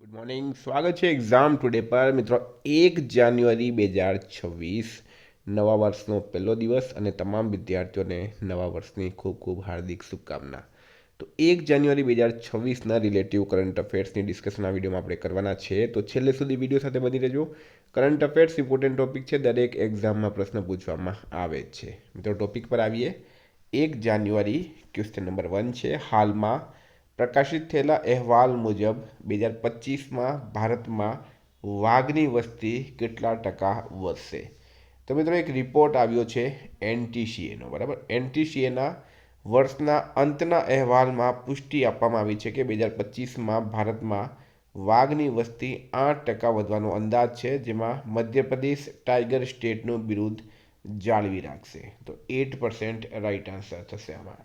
Good morning, સ્વાગત છે exam today પર. મિત્રો, 1 જાન્યુઆરી 2026 નવા વર્ષનો પહેલો દિવસ અને તમામ વિદ્યાર્થીઓને નવા વર્ષની ખૂબ ખૂબ હાર્દિક શુભકામના. તો 1 જાન્યુઆરી 2026ના રિલેટિવ કરંટ અફેર્સની ડિસ્કશન આ વિડીયોમાં આપણે કરવાના છે, તો છેલ્લે સુધી વિડીયો સાથે બની રહેજો. કરંટ અફેર્સ ઇમ્પોર્ટન્ટ ટોપિક છે, દરેક એક્ઝામમાં પ્રશ્ન પૂછવામાં આવે જ છે. મિત્રો, ટોપિક પર આવીએ. 1 જાન્યુઆરી ક્વેશ્ચન નંબર 1 છે. હાલમાં પ્રકાશિત થયેલા અહેવાલ મુજબ 2025માં ભારતમાં વાઘની વસ્તી કેટલા ટકા વધશે? તો મિત્રો, એક રિપોર્ટ આવ્યો છે એનટીસીએનો, બરાબર. એનટીસીએના વર્ષના અંતના અહેવાલમાં પુષ્ટિ આપવામાં આવી છે કે 2025માં ભારતમાં વાઘની વસ્તી 8% વધવાનો અંદાજ છે, જેમાં મધ્યપ્રદેશ ટાઈગર સ્ટેટનું બિરુદ જાળવી રાખશે. તો 8% રાઈટ આન્સર થશે આમાં.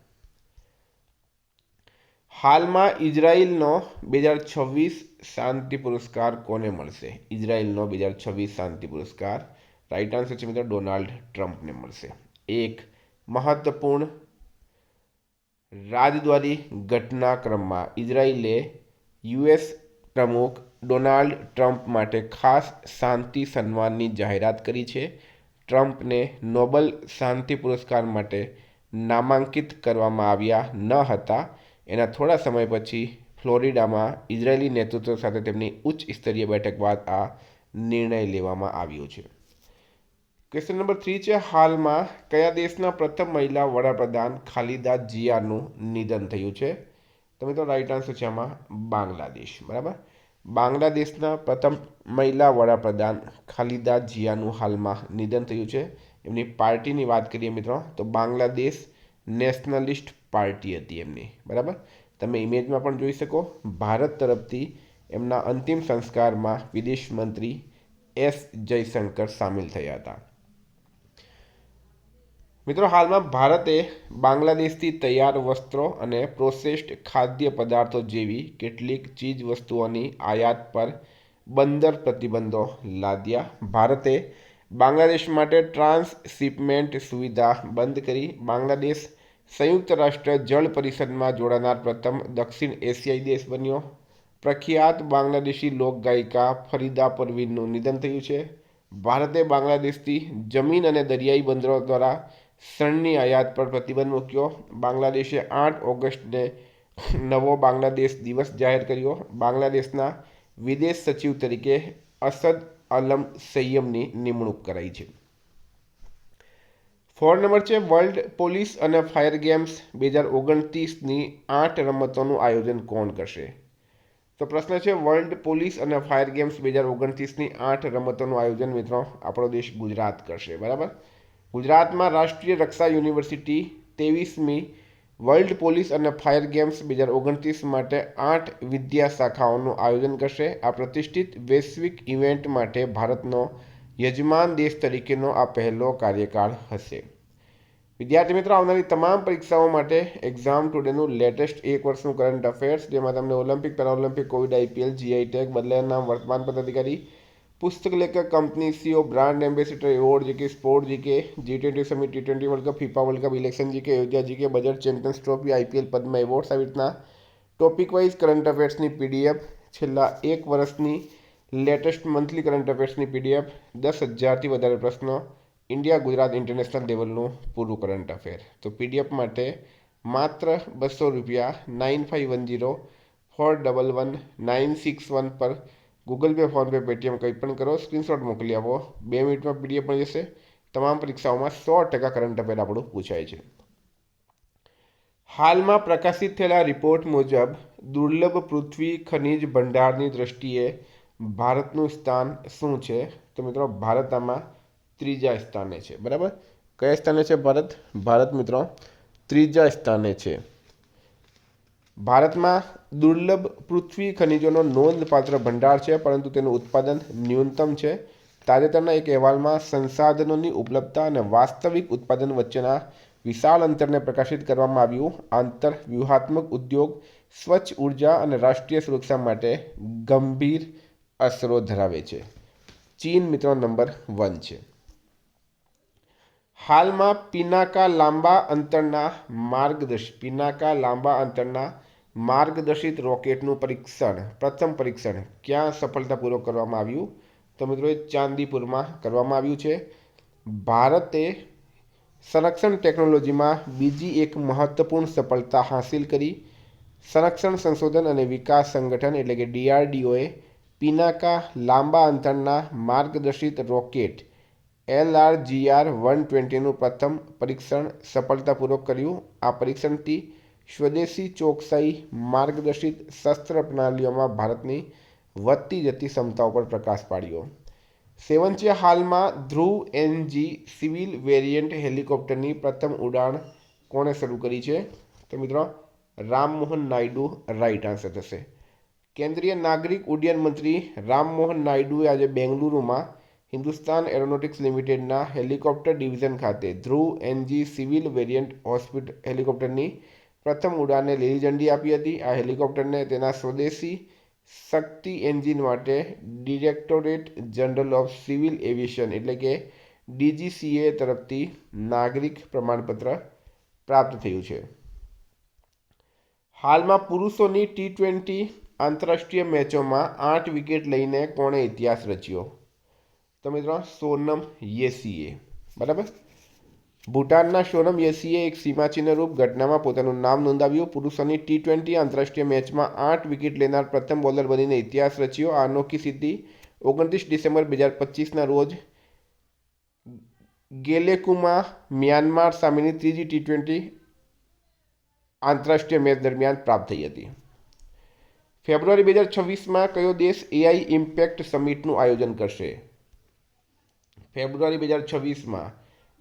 હાલમાં ઇઝરાયલનો 2026 શાંતિ પુરસ્કાર કોને મળશે? ઇઝરાયલનો 2026 શાંતિ પુરસ્કાર રાઈટ આન્સર છે મિત્રો, ડોનાલ્ડ ટ્રમ્પને મળશે. એક મહત્વપૂર્ણ રાજદ્વારી ઘટનાક્રમમાં ઇઝરાયલે યુએસ પ્રમુખ ડોનાલ્ડ ટ્રમ્પ માટે ખાસ શાંતિ સન્માનની જાહેરાત કરી છે. ટ્રમ્પને નોબેલ શાંતિ પુરસ્કાર માટે નામાંકિત કરવામાં આવ્યા ન હતા. એના થોડા સમય પછી ફ્લોરિડામાં ઇઝરાયેલી નેતૃત્વ સાથે તેમની ઉચ્ચ સ્તરીય બેઠક બાદ આ નિર્ણય લેવામાં આવ્યો છે. ક્વેશ્ચન નંબર 3 છે. હાલમાં કયા દેશના પ્રથમ મહિલા વડાપ્રધાન ખાલિદા જિયાનું નિધન થયું છે? તો મિત્રો, રાઈટ આન્સર છે આમાં બાંગ્લાદેશ, બરાબર. બાંગ્લાદેશના પ્રથમ મહિલા વડાપ્રધાન ખાલિદા જિયાનું હાલમાં નિધન થયું છે. એમની પાર્ટીની વાત કરીએ મિત્રો, તો બાંગ્લાદેશ નેશનલિસ્ટ પાર્ટી હતી એમની, બરાબર. તમે ઇમેજમાં પણ જોઈ શકો. ભારત તરફથી એમના અંતિમ સંસ્કારમાં વિદેશ મંત્રી એસ જયશંકર સામેલ થયા હતા. મિત્રો, હાલમાં ભારતે બાંગ્લાદેશથી તૈયાર વસ્ત્રો અને પ્રોસેસ્ડ ખાદ્ય પદાર્થો જેવી કેટલીક ચીજ વસ્તુઓની આયાત પર બંદર પ્રતિબંધો લાદ્યા. ભારતે બાંગ્લાદેશ માટે ટ્રાન્સશિપમેન્ટ સુવિધા બંધ કરી. બાંગ્લાદેશ સંયુક્ત રાષ્ટ્ર જળ પરિષદમાં જોડાનાર પ્રથમ દક્ષિણ એશિયાઈ દેશ બન્યો. પ્રખ્યાત બાંગ્લાદેશી લોકગાયિકા ફરીદા પરવીનનું નિધન થયું છે. ભારતે બાંગ્લાદેશથી જમીન અને દરિયાઈ બંદરો દ્વારા શણની આયાત પર પ્રતિબંધ મૂક્યો. બાંગ્લાદેશે 8 ઓગસ્ટને નવો બાંગ્લાદેશ દિવસ જાહેર કર્યો. બાંગ્લાદેશના વિદેશ સચિવ તરીકે અસદ અલમ સૈયમની નિમણૂક કરાઈ છે. 4 નંબર છે. વર્લ્ડ પોલીસ અને ફાયર ગેમ્સ 2029ની 8 રમતોનું આયોજન કોણ કરશે? તો પ્રશ્ન છે, વર્લ્ડ પોલીસ અને ફાયર ગેમ્સ 2029ની 8 રમતોનું આયોજન મિત્રો આપણો દેશ ગુજરાત કરશે, બરાબર. ગુજરાતમાં રાષ્ટ્રીય રક્ષા યુનિવર્સિટી 23મી વર્લ્ડ પોલીસ અને ફાયર ગેમ્સ 2029 માટે 8 વિદ્યા શાખાઓનું આયોજન કરશે. આ પ્રતિષ્ઠિત વૈશ્વિક ઇવેન્ટ માટે ભારતનો યજમાન દેશ તરીકેનો આ પહેલો કાર્યકાળ હશે. વિદ્યાર્થી મિત્રો, આવનારી તમામ પરીક્ષાઓ માટે એક્ઝામ ટુડેનું લેટેસ્ટ એક વર્ષનું કરંટ અફેર્સ, જેમાં તમને Olympic, Paralympic, Covid, IPL, GI tag, બદલાયા નામ, વર્તમાન પદ અધિકારી, પુસ્તક લેખક, company CEO, brand ambassador, award GK, sport GK, G20 summit, T20 world cup, FIFA world cup, election GK, Ayodhya GK, budget, champions trophy, IPL, Padma awards, આવી રીતના ટોપિક વાઇઝ કરંટ અફેર્સની પીડીએફ, છેલ્લા એક વર્ષની લેટેસ્ટ મંથલી કરંટ અફેર્સની PDF, 10,000થી વધારે પ્રશ્નો, ઇન્ડિયા, ગુજરાત, ઇન્ટરનેશનલ લેવલનું પૂરું કરંટ અફેર. તો પીડીએફ માટે માત્ર ₹200 9510411961 પર ગૂગલ પે, ફોનપે, પેટીએમ કંઈ પણ કરો, સ્ક્રીનશોટ મોકલી આપો. 2 મિનિટમાં પીડીએફ મળી જશે. તમામ પરીક્ષાઓમાં 100% કરંટ અફેર આપણું પૂછાય છે. હાલમાં પ્રકાશિત થયેલા રિપોર્ટ મુજબ દુર્લભ પૃથ્વી ખનિજ ભંડારની દ્રષ્ટિએ ભારતનું સ્થાન શું છે? તો મિત્રો, ભારત આમાં ત્રીજા સ્થાને છે, બરાબર. કયા સ્થાને છે ભારત? ભારત મિત્રો ત્રીજા સ્થાને છે. ભારતમાં દુર્લભ પૃથ્વી ખનિજોનો નોંધપાત્ર ભંડાર છે, પરંતુ તેનું ઉત્પાદન ન્યૂનતમ છે. તાજેતરના એક અહેવાલમાં સંસાધનોની ઉપલબ્ધતા અને વાસ્તવિક ઉત્પાદન વચ્ચેના વિશાળ અંતરને પ્રકાશિત કરવામાં આવ્યું. આંતર વ્યૂહાત્મક ઉદ્યોગ સ્વચ્છ ઉર્જા અને રાષ્ટ્રીય સુરક્ષા માટે ગંભીર અસરો ધરાવે છે. ચીન મિત્રો નંબર 1 છે. હાલમાં પિનાકા લાંબા અંતરના માર્ગદર્શિત રોકેટનું પ્રથમ પરીક્ષણ ક્યાં સફળતાપૂર્વક કરવામાં આવ્યું? તો મિત્રો એ ચાંદીપુરમાં કરવામાં આવ્યું છે. ભારતે સંરક્ષણ ટેકનોલોજીમાં બીજી એક મહત્વપૂર્ણ સફળતા હાંસિલ કરી. સંરક્ષણ સંશોધન અને વિકાસ સંગઠન એટલે કે DRDOએ પિનાકા લાંબા અંતરના માર્ગદર્શિત રોકેટ LRGR-120નું પ્રથમ પરીક્ષણ સફળતાપૂર્વક કર્યું. આ પરીક્ષણથી સ્વદેશી ચોકસાઈ માર્ગદર્શિત શસ્ત્ર પ્રણાલીઓમાં ભારતની વધતી જતી ક્ષમતાઓ પર પ્રકાશ પાડ્યો. 7 છે, હાલમાં ધ્રુવ NG સિવિલ વેરિયન્ટ હેલિકોપ્ટરની પ્રથમ ઉડાન કોણે શરૂ કરી છે? તો મિત્રો રામમોહન નાયડુ રાઈટ આન્સર થશે. કેન્દ્રીય નાગરિક ઉડ્ડયન મંત્રી રામમોહન નાયડુએ આજે બેંગલુરુમાં હિન્દુસ્તાન એરોનોટિક્સ લિમિટેડના હેલિકોપ્ટર ડિવિઝન ખાતે ધ્રુવ NG સિવિલ વેરિયન્ટ હેલિકોપ્ટરની પ્રથમ ઉડાનને લીલી ઝંડી આપી હતી. આ હેલિકોપ્ટરને તેના સ્વદેશી શક્તિ એન્જિન માટે directorate general of civil aviation એટલે કે DGCA તરફથી નાગરિક પ્રમાણપત્ર પ્રાપ્ત થયું છે. હાલમાં પુરુષોની T20 આંતરરાષ્ટ્રીય મેચોમાં 8 વિકેટ લઈને કોણે ઇતિહાસ રચ્યો? તો મિત્રો સોનમ યેસીએ. બરાબર. ભૂટાનના સોનમ યેસીએ એક સીમાચિહ્નરૂપ ઘટનામાં પોતાનું નામ નોંધાવ્યું. પુરુષોની T20 આંતરરાષ્ટ્રીય મેચમાં 8 વિકેટ લેનાર પ્રથમ બોલર બનીને ઇતિહાસ રચ્યો. આ અનોખી સિદ્ધિ 29 ડિસેમ્બર 2025ના રોજ ગેલેકુમાં મ્યાનમાર સામેની ત્રીજી T20 આંતરરાષ્ટ્રીય મેચ દરમિયાન પ્રાપ્ત થઈ હતી. ફેબ્રુઆરી 2026માં કયો દેશ AI ઇમ્પેક્ટ સમિટનું આયોજન કરશે? ફેબ્રુઆરી 2026માં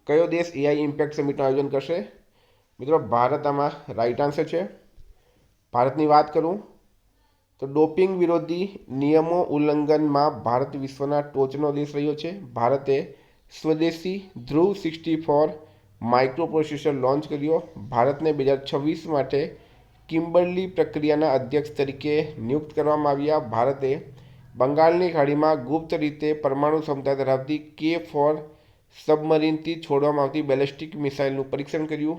કયો દેશ AI ઇમ્પેક્ટ સમિટનું આયોજન કરશે? મિત્રો ભારત આમાં રાઈટ આન્સર છે. ભારતની વાત કરું તો ડોપિંગ વિરોધી નિયમો ઉલ્લંઘનમાં ભારત વિશ્વના ટોચનો દેશ રહ્યો છે. ભારતે સ્વદેશી ધ્રુવ 64 માઇક્રો પ્રોસેસર લોન્ચ કર્યો. ભારતને 2026 માટે કિમ્બર્લી પ્રક્રિયાના અધ્યક્ષ તરીકે નિયુક્ત કરવામાં આવ્યા. ભારતે બંગાળની ખાડીમાં ગુપ્ત રીતે પરમાણુ ક્ષમતા ધરાવતી K4 સબમરીનથી છોડવામાં આવતી બેલેસ્ટિક મિસાઇલનું પરીક્ષણ કર્યું.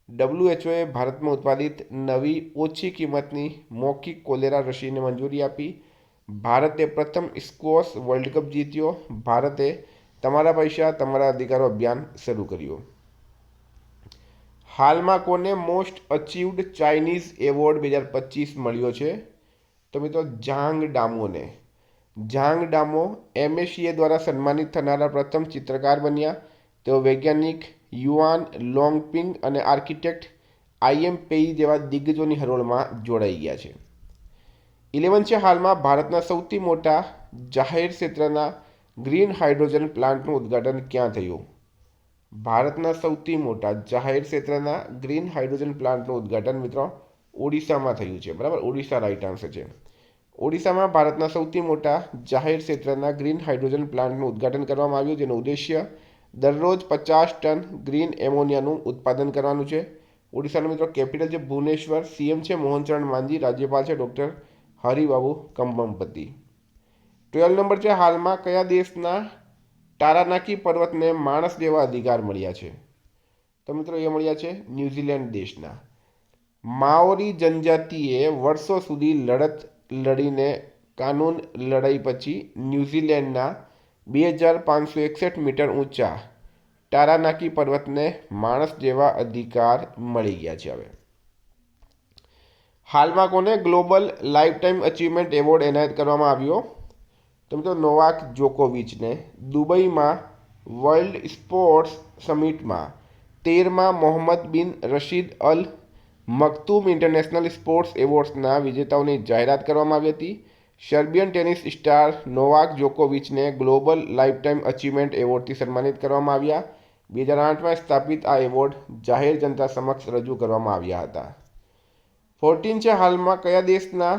WHOએ ભારતમાં ઉત્પાદિત નવી ઓછી કિંમતની મૌખિક કોલેરા રસીને મંજૂરી આપી. ભારતે પ્રથમ સ્ક્વોશ વર્લ્ડ કપ જીત્યો. ભારતે તમારા પૈસા તમારા અધિકારો અભિયાન શરૂ કર્યું. હાલમાં કોને મોસ્ટ અચીવ્ડ ચાઇનીઝ એવોર્ડ 2025 મળ્યો છે? તો મિત્રો ઝાંગ ડામોને. ઝાંગ ડામો MSCA દ્વારા સન્માનિત થનારા પ્રથમ ચિત્રકાર બન્યા. તેઓ વૈજ્ઞાનિક યુઆન લોંગપિંગ અને આર્કિટેક્ટ IM પેઈ જેવા દિગ્ગજોની હરોળમાં જોડાઈ ગયા છે. 11 છે, હાલમાં ભારતના સૌથી મોટા જાહેર ક્ષેત્રના ગ્રીન હાઇડ્રોજન પ્લાન્ટનું ઉદ્ઘાટન ક્યાં થયું? ભારતના સૌથી મોટા જાહેર ક્ષેત્રના ગ્રીન હાઇડ્રોજન પ્લાન્ટનું ઉદ્ઘાટન મિત્રો ઓડિશામાં થયું છે. બરાબર, ઓડિશા રાઈટ આન્સર છે. ઓડિશામાં ભારતના સૌથી મોટા જાહેર ક્ષેત્રના ગ્રીન હાઇડ્રોજન પ્લાન્ટનું ઉદ્ઘાટન કરવામાં આવ્યું, જેનો ઉદ્દેશ્ય દરરોજ 50 ટન ગ્રીન એમોનિયાનું ઉત્પાદન કરવાનું છે. ઓડિશાનું મિત્રો કેપિટલ છે ભુવનેશ્વર. CM છે મોહનચરણ માંઝી. રાજ્યપાલ છે ડૉક્ટર હરિબાબુ કંબમપતિ. 12 નંબર છે, હાલમાં કયા દેશના તારાનાકી પર્વતને માણસ જેવા અધિકાર મળ્યા છે? તો મિત્રો એ મળ્યા છે ન્યૂઝીલેન્ડ દેશના. માઓરી જનજાતિએ વર્ષો સુધી લડત લડીને કાનૂન લડાઈ પછી ન્યૂઝીલેન્ડના 2561 મીટર ઊંચા તારાનાકી પર્વતને માણસ જેવા અધિકાર મળી ગયા છે. હવે હાલમાં કોને ગ્લોબલ લાઇફટાઇમ અચીવમેન્ટ એવોર્ડ એનાયત કરવામાં આવ્યો? તો મિત્રો નોવાક જોકોવિચને. દુબઈમાં વર્લ્ડ સ્પોર્ટ્સ સમિટમાં 13મા Mohammed bin Rashid Al Maktoum international sports એવોર્ડ્સના વિજેતાઓની જાહેરાત કરવામાં આવી હતી. સર્બિયન ટેનિસ સ્ટાર નોવાક જોકોવિચને ગ્લોબલ લાઇફટાઇમ અચીવમેન્ટ એવોર્ડથી સન્માનિત કરવામાં આવ્યા. 2008માં સ્થાપિત આ એવોર્ડ જાહેર જનતા સમક્ષ રજૂ કરવામાં આવ્યા હતા. 14 છે, હાલમાં કયા દેશના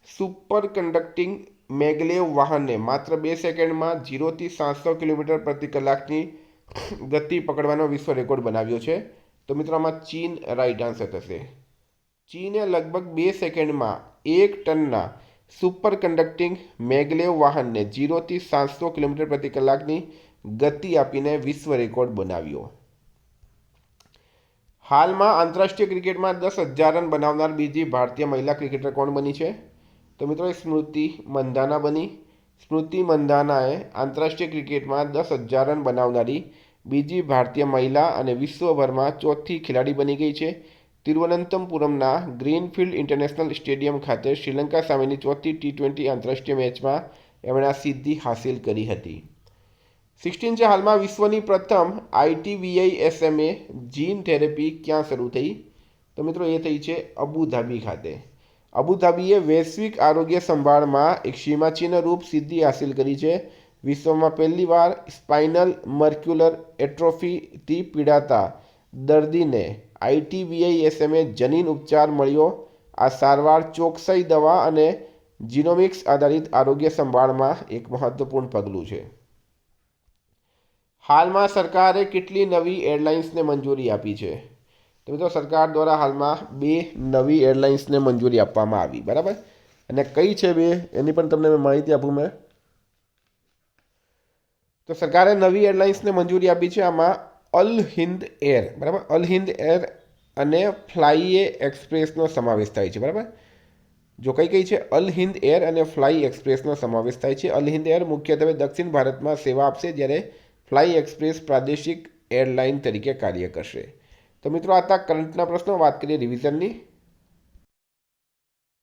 સુપર કન્ડક્ટિંગ મેગલેવ વાહનને માત્ર 2 સેકન્ડમાં 0 થી 700 કિલોમીટર પ્રતિ કલાકની ગતિ પકડવાનો વિશ્વ રેકોર્ડ બનાવ્યો છે? તો મિત્રો આમાં ચીન રાઈટ આન્સર થશે. ચીને લગભગ 2 સેકન્ડમાં 1 ટનના સુપર કન્ડક્ટિંગ મેગલેવ વાહનને 0 થી 700 કિલોમીટર પ્રતિ કલાકની ગતિ આપીને વિશ્વ રેકોર્ડ બનાવ્યો. હાલમાં આંતરરાષ્ટ્રીય ક્રિકેટમાં 10,000 રન બનાવનાર બીજી ભારતીય મહિલા ક્રિકેટર કોણ બની છે? તો મિત્રો એ સ્મૃતિ મંધાના બની. સ્મૃતિ મંધાનાએ આંતરરાષ્ટ્રીય ક્રિકેટમાં 10,000 રન બનાવનારી બીજી ભારતીય મહિલા અને વિશ્વભરમાં ચોથી ખેલાડી બની ગઈ છે. તિરુવનંતપુરમના ગ્રીનફિલ્ડ ઇન્ટરનેશનલ સ્ટેડિયમ ખાતે શ્રીલંકા સામેની ચોથી T20 આંતરરાષ્ટ્રીય મેચમાં એમણે આ સિદ્ધિ હાંસિલ કરી હતી. 16 છે. હાલમાં વિશ્વની પ્રથમ ITVISMA જીન થેરેપી ક્યાં શરૂ થઈ? તો મિત્રો એ થઈ છે અબુધાબી ખાતે. અબુધાબીએ વૈશ્વિક આરોગ્ય સંભાળમાં એક સીમાચિહ્નરૂપ સિદ્ધિ હાંસિલ કરી છે. વિશ્વમાં પહેલીવાર સ્પાઇનલ મર્ક્યુલર એટ્રોફીથી પીડાતા દર્દીને ITVISMA જનીન ઉપચાર મળ્યો. આ સારવાર ચોકસાઈ દવા અને જીનોમિક્સ આધારિત આરોગ્ય સંભાળમાં એક મહત્વપૂર્ણ પગલું છે. હાલમાં સરકારે કેટલી નવી એરલાઇન્સને મંજૂરી આપી છે? તો મિત્રો સરકાર દ્વારા હાલમાં 2 નવી એરલાઇન્સને મંજૂરી આપવામાં આવી, બરાબર. અને કઈ છે 2 એની પણ તમને માહિતી આપું મેં. તો સરકારે નવી એરલાઇન્સને મંજૂરી આપી છે. આમાં અલ હિન્દ એર, બરાબર, અલ હિન્દ એર અને ફ્લાઈએ એક્સપ્રેસનો સમાવેશ થાય છે, બરાબર. જો કઈ છે? અલ હિન્દ એર અને ફ્લાય એક્સપ્રેસનો સમાવેશ થાય છે. અલ હિન્દ એર મુખ્યત્વે દક્ષિણ ભારતમાં સેવા આપશે, જ્યારે ફ્લાય એક્સપ્રેસ પ્રાદેશિક એરલાઇન તરીકે કાર્ય કરશે. તો મિત્રો આ હતા કરંટના પ્રશ્નો. વાત કરીએ રિવિઝનની.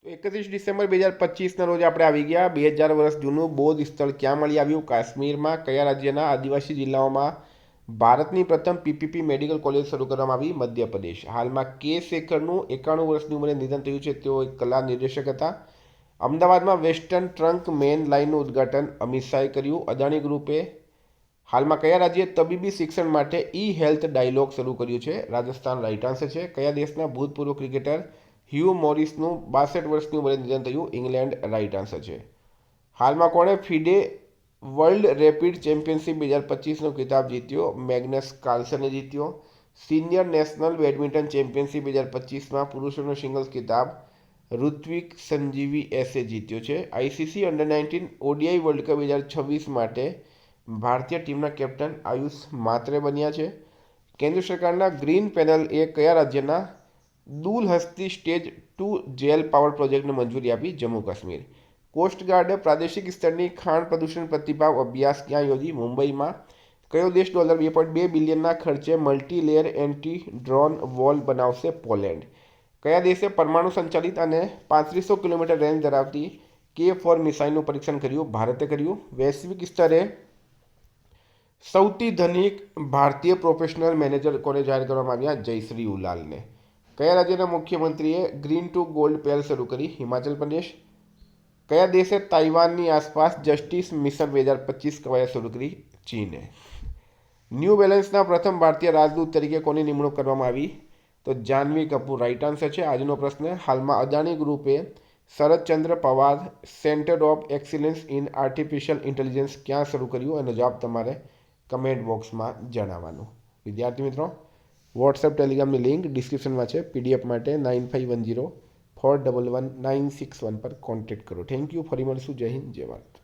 તો 31 ડિસેમ્બર 2025ના રોજ આપણે આવી ગયા. 2000 વર્ષ જૂનું બૌદ્ધ સ્થળ ક્યાં મળી આવ્યું? કાશ્મીરમાં. કયા રાજ્યના આદિવાસી જિલ્લાઓમાં ભારતની પ્રથમ PPP મેડિકલ કોલેજ શરૂ કરવામાં આવી? મધ્યપ્રદેશ. હાલમાં કે શેખરનું 91 વર્ષની ઉંમરે નિધન થયું છે. તેઓ એક કલા નિર્દેશક હતા. અમદાવાદમાં વેસ્ટર્ન ટ્રંક મેન લાઇનનું ઉદ્ઘાટન અમિત શાહે કર્યું. અદાણી ગ્રુપે હાલમાં કયા રાજ્યે તબીબી શિક્ષણ માટે ઈ-હેલ્થ ડાયલોગ શરૂ કર્યું છે? રાજસ્થાન. રાઇટ આન્સર છે. કયા દેશના ભૂતપૂર્વ ક્રિકેટર હ્યુ મોરિસનું 62 વર્ષની ઉંમરે નિધન થયું? ઇંગ્લેન્ડ. રાઇટ આન્સર છે. હાલમાં કોણે ફિડે વર્લ્ડ રેપિડ ચેમ્પિયનશિપ 2025નો ખિતાબ જીત્યો? મેગ્નસ કાર્લસને જીત્યો. સિનિયર નેશનલ બેડમિન્ટન ચેમ્પિયનશિપ 2025માં પુરુષોનો સિંગલ્સ ખિતાબ ઋત્વિક સંજીવી એસે જીત્યો છે. ICC under nineteen ODI world cup 2026 માટે ભારતીય ટીમના કેપ્ટન આયુષ માત્રે બન્યા છે. કેન્દ્ર સરકારના ગ્રીન પેનલ એ કયા રાજ્યના દુલહસ્તી સ્ટેજ 2 જેલ પાવર પ્રોજેક્ટને મંજૂરી આપી? જમ્મુ કાશ્મીર. કોસ્ટગાર્ડે પ્રાદેશિક સ્તરની ખાણ પ્રદૂષણ પ્રતિભાવ અભ્યાસ ક્યાં યોજી? મુંબઈમાં. કયો દેશ $2.2 બિલિયનના ખર્ચે મલ્ટીલેયર એન્ટી ડ્રોન વોલ બનાવશે? પોલેન્ડ. કયા દેશે પરમાણુ સંચાલિત અને 3500 કિલોમીટર રેન્જ ધરાવતી K4 મિસાઇલનું પરીક્ષણ કર્યું? ભારતે કર્યું. વૈશ્વિક સ્તરે સૌથી ધનિક ભારતીય પ્રોફેશનલ મેનેજર કોને જાહેર કરવામાં આવ્યા? જયશ્રી ઉલાલને. કયા રાજ્યના મુખ્યમંત્રીએ ગ્રીન ટુ ગોલ્ડ પહેલ શરૂ કરી? હિમાચલ પ્રદેશ. કયા દેશે તાઇવાનની આસપાસ જસ્ટિસ મિશન 2025 કવાયત શરૂ કરી? ચીને. ન્યૂ બેલેન્સના પ્રથમ ભારતીય રાજદૂત તરીકે કોની નિમણૂક કરવામાં આવી? તો જાહ્નવી કપૂર. રાઇટ આન્સર છે. આજનો પ્રશ્ન, હાલમાં અદાણી ગ્રુપે Sharadchandra Pawar centre of excellence in artificial intelligence ક્યાં શરૂ કર્યું? એનો જવાબ તમારે કમેન્ટ બોક્સમાં જણાવવાનું. વિદ્યાર્થી મિત્રો, વોટ્સએપ ટેલિગ્રામની લિંક ડિસ્ક્રિપ્શનમાં છે. PDF માટે 9510411961 પર કોન્ટેક્ટ કરો. Thank you. ફરી મળીશું. જય હિન્દ, જય ભારત.